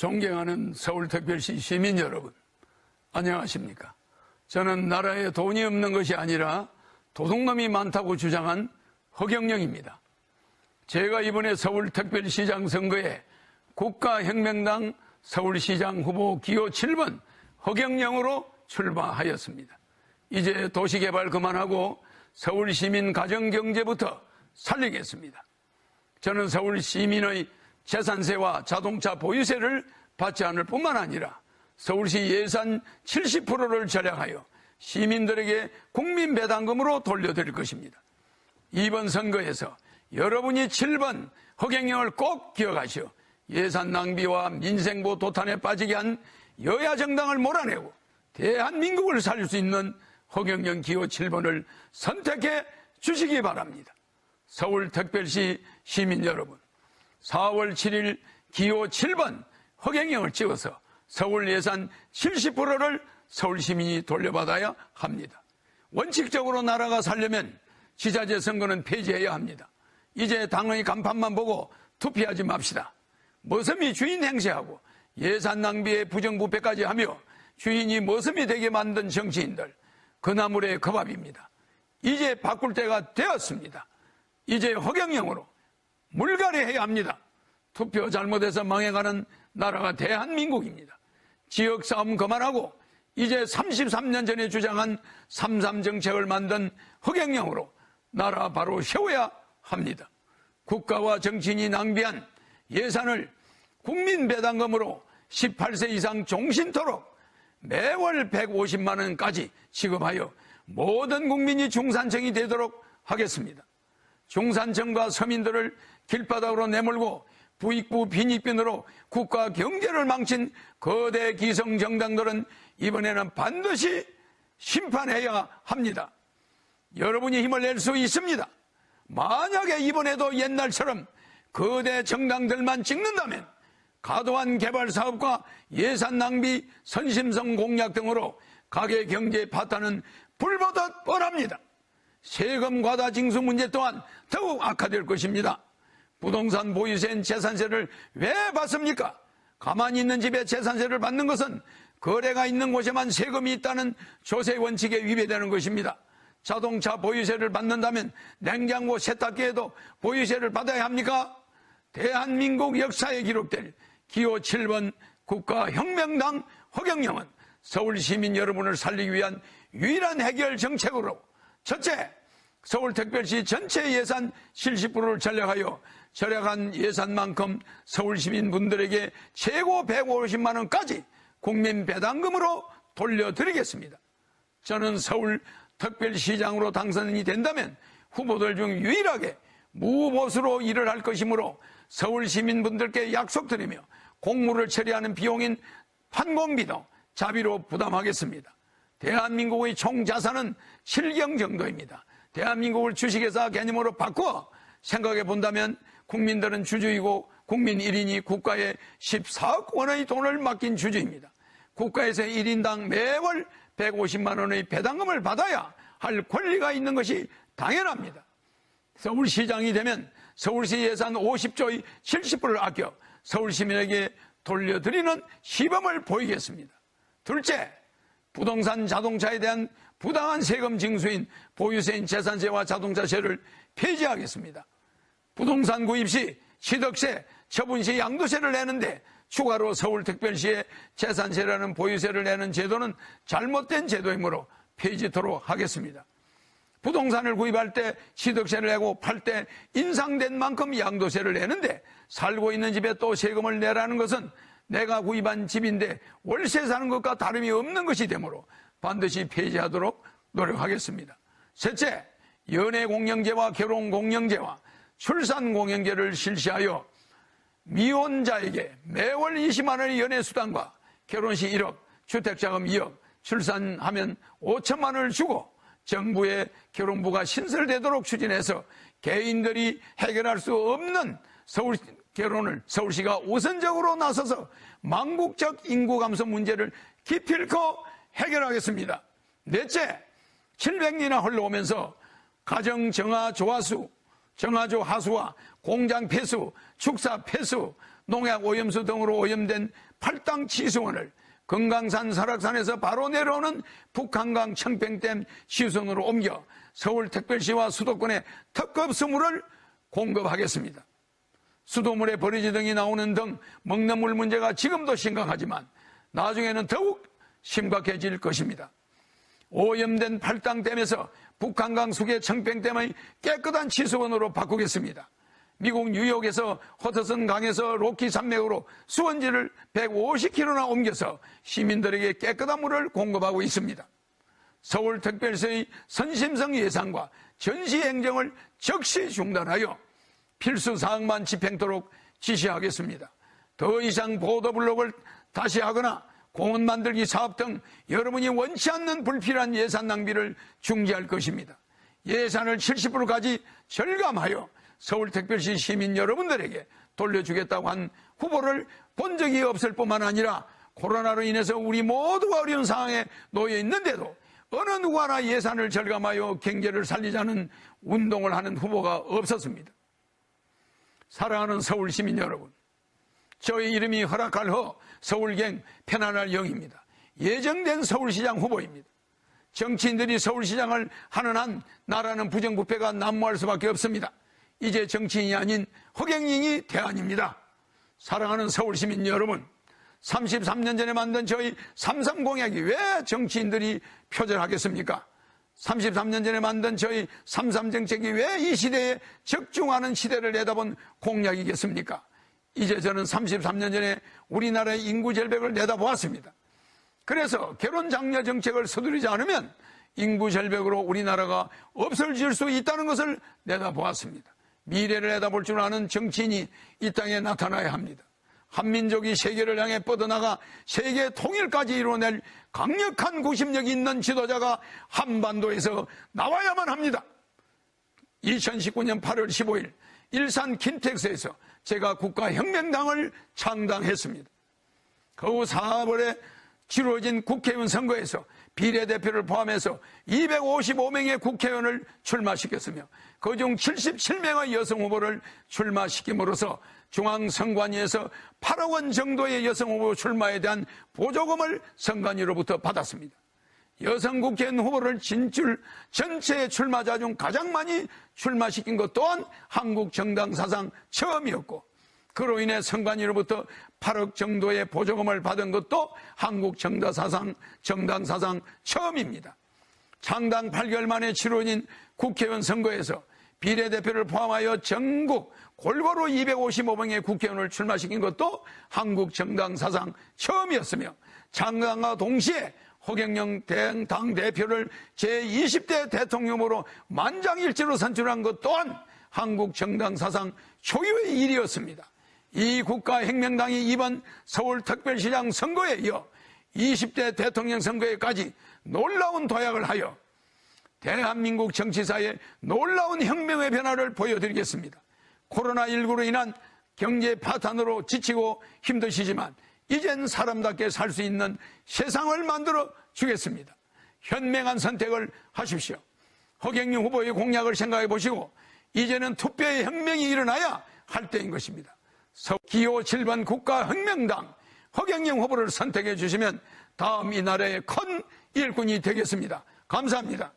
존경하는 서울특별시 시민 여러분, 안녕하십니까? 저는 나라에 돈이 없는 것이 아니라 도둑놈이 많다고 주장한 허경영입니다. 제가 이번에 서울특별시장 선거에 국가혁명당 서울시장 후보 기호 7번 허경영으로 출마하였습니다. 이제 도시개발 그만하고 서울시민 가정경제부터 살리겠습니다. 저는 서울시민의 재산세와 자동차 보유세를 받지 않을 뿐만 아니라 서울시 예산 70%를 절약하여 시민들에게 국민배당금으로 돌려드릴 것입니다. 이번 선거에서 여러분이 7번 허경영을 꼭 기억하시어 예산 낭비와 민생보 도탄에 빠지게 한 여야 정당을 몰아내고 대한민국을 살릴 수 있는 허경영 기호 7번을 선택해 주시기 바랍니다. 서울특별시 시민 여러분, 4월 7일 기호 7번 허경영을 찍어서 서울 예산 70%를 서울시민이 돌려받아야 합니다. 원칙적으로 나라가 살려면 지자체 선거는 폐지해야 합니다. 이제 당의 간판만 보고 투표하지 맙시다. 머슴이 주인 행세하고 예산 낭비에 부정부패까지 하며 주인이 머슴이 되게 만든 정치인들, 그 나물의 그 밥입니다. 이제 바꿀 때가 되었습니다. 이제 허경영으로 물갈이해야 합니다. 투표 잘못해서 망해가는 나라가 대한민국입니다. 지역싸움 그만하고 이제 33년 전에 주장한 3.3 정책을 만든 허경영으로 나라 바로 세워야 합니다. 국가와 정치인이 낭비한 예산을 국민배당금으로 18세 이상 종신토록 매월 150만 원까지 지급하여 모든 국민이 중산층이 되도록 하겠습니다. 중산층과 서민들을 길바닥으로 내몰고 부익부 빈익빈으로 국가 경제를 망친 거대 기성정당들은 이번에는 반드시 심판해야 합니다. 여러분이 힘을 낼 수 있습니다. 만약에 이번에도 옛날처럼 거대 정당들만 찍는다면 과도한 개발 사업과 예산 낭비, 선심성 공약 등으로 가계 경제 파탄은 불보듯 뻔합니다. 세금 과다 징수 문제 또한 더욱 악화될 것입니다. 부동산 보유세인 재산세를 왜 받습니까? 가만히 있는 집에 재산세를 받는 것은 거래가 있는 곳에만 세금이 있다는 조세 원칙에 위배되는 것입니다. 자동차 보유세를 받는다면 냉장고 세탁기에도 보유세를 받아야 합니까? 대한민국 역사에 기록될 기호 7번 국가혁명당 허경영은 서울시민 여러분을 살리기 위한 유일한 해결 정책으로 첫째, 서울특별시 전체 예산 70%를 절약하여 절약한 예산만큼 서울시민분들에게 최고 150만 원까지 국민배당금으로 돌려드리겠습니다. 저는 서울특별시장으로 당선이 된다면 후보들 중 유일하게 무보수로 일을 할 것이므로 서울시민분들께 약속드리며 공무를 처리하는 비용인 판공비도 자비로 부담하겠습니다. 대한민국의 총자산은 7경 정도입니다. 대한민국을 주식회사 개념으로 바꾸어 생각해 본다면 국민들은 주주이고 국민 1인이 국가에 14억 원의 돈을 맡긴 주주입니다. 국가에서 1인당 매월 150만 원의 배당금을 받아야 할 권리가 있는 것이 당연합니다. 서울시장이 되면 서울시 예산 50조의 70%를 아껴 서울시민에게 돌려드리는 시범을 보이겠습니다. 둘째, 부동산 자동차에 대한 부당한 세금 징수인 보유세인 재산세와 자동차세를 폐지하겠습니다. 부동산 구입 시 취득세, 처분 시 양도세를 내는데 추가로 서울특별시에 재산세라는 보유세를 내는 제도는 잘못된 제도이므로 폐지토록 하겠습니다. 부동산을 구입할 때 취득세를 내고 팔 때 인상된 만큼 양도세를 내는데 살고 있는 집에 또 세금을 내라는 것은 내가 구입한 집인데 월세 사는 것과 다름이 없는 것이 되므로 반드시 폐지하도록 노력하겠습니다. 셋째, 연애공영제와 결혼공영제와 출산공영제를 실시하여 미혼자에게 매월 20만 원의 연애수당과 결혼시 1억, 주택자금 2억, 출산하면 5천만 원을 주고 정부의 결혼부가 신설되도록 추진해서 개인들이 해결할 수 없는 서울 결혼을 서울시가 우선적으로 나서서 망국적 인구 감소 문제를 기필코 해결하겠습니다. 넷째, 700년이나 흘러오면서 가정 정화 조화수, 정화조 하수와 공장 폐수, 축사 폐수, 농약 오염수 등으로 오염된 팔당 치수원을 금강산 설악산에서 바로 내려오는 북한강 청평댐 시수원으로 옮겨 서울특별시와 수도권에 특급 수물을 공급하겠습니다. 수도물에 버리지 등이 나오는 등 먹는 물 문제가 지금도 심각하지만 나중에는 더욱 심각해질 것입니다. 오염된 팔당댐에서 북한강 수계 청평댐의 깨끗한 치수원으로 바꾸겠습니다. 미국 뉴욕에서 허드슨 강에서 로키 산맥으로 수원지를 150km나 옮겨서 시민들에게 깨끗한 물을 공급하고 있습니다. 서울특별시의 선심성 예산과 전시 행정을 즉시 중단하여 필수 사항만 집행토록 지시하겠습니다. 더 이상 보도블록을 다시 하거나 공원 만들기 사업 등 여러분이 원치 않는 불필요한 예산 낭비를 중지할 것입니다. 예산을 70%까지 절감하여 서울특별시 시민 여러분들에게 돌려주겠다고 한 후보를 본 적이 없을 뿐만 아니라 코로나로 인해서 우리 모두가 어려운 상황에 놓여 있는데도 어느 누구 하나 예산을 절감하여 경제를 살리자는 운동을 하는 후보가 없었습니다. 사랑하는 서울 시민 여러분, 저의 이름이 허락할 허 서울경 편안할 영입니다. 예정된 서울시장 후보입니다. 정치인들이 서울시장을 하는 한 나라는 부정부패가 난무할 수밖에 없습니다. 이제 정치인이 아닌 허경영이 대안입니다. 사랑하는 서울시민 여러분, 33년 전에 만든 저희 3.3 공약이 왜 정치인들이 표절하겠습니까? 33년 전에 만든 저희 3.3 정책이 왜 이 시대에 적중하는 시대를 내다본 공약이겠습니까? 이제 저는 33년 전에 우리나라의 인구 절벽을 내다보았습니다. 그래서 결혼 장려 정책을 서두르지 않으면 인구 절벽으로 우리나라가 없어질 수 있다는 것을 내다보았습니다. 미래를 내다볼 줄 아는 정치인이 이 땅에 나타나야 합니다. 한민족이 세계를 향해 뻗어나가 세계 통일까지 이루어낼 강력한 구심력이 있는 지도자가 한반도에서 나와야만 합니다. 2019년 8월 15일 일산 킨텍스에서 제가 국가혁명당을 창당했습니다. 그 후 4월에 치러진 국회의원 선거에서 비례대표를 포함해서 255명의 국회의원을 출마시켰으며 그중 77명의 여성 후보를 출마시킴으로써 중앙선관위에서 8억 원 정도의 여성 후보 출마에 대한 보조금을 선관위로부터 받았습니다. 여성 국회의원 후보를 진출 전체 출마자 중 가장 많이 출마시킨 것 또한 한국 정당 사상 처음이었고, 그로 인해 선관위로부터 8억 정도의 보조금을 받은 것도 한국 정당 사상 처음입니다. 창당 8개월 만에 치러진 국회의원 선거에서 비례대표를 포함하여 전국 골고루 255명의 국회의원을 출마시킨 것도 한국 정당 사상 처음이었으며, 창당과 동시에 허경영 당대표를 제20대 대통령 후보로 만장일치로 선출한 것 또한 한국 정당 사상 초유의 일이었습니다. 이 국가혁명당이 이번 서울특별시장 선거에 이어 20대 대통령 선거에까지 놀라운 도약을 하여 대한민국 정치사에 놀라운 혁명의 변화를 보여드리겠습니다. 코로나19로 인한 경제 파탄으로 지치고 힘드시지만 이젠 사람답게 살 수 있는 세상을 만들어 주겠습니다. 현명한 선택을 하십시오. 허경영 후보의 공약을 생각해 보시고 이제는 투표의 혁명이 일어나야 할 때인 것입니다. 기호 7번 국가혁명당 허경영 후보를 선택해 주시면 다음 이 나라의 큰 일꾼이 되겠습니다. 감사합니다.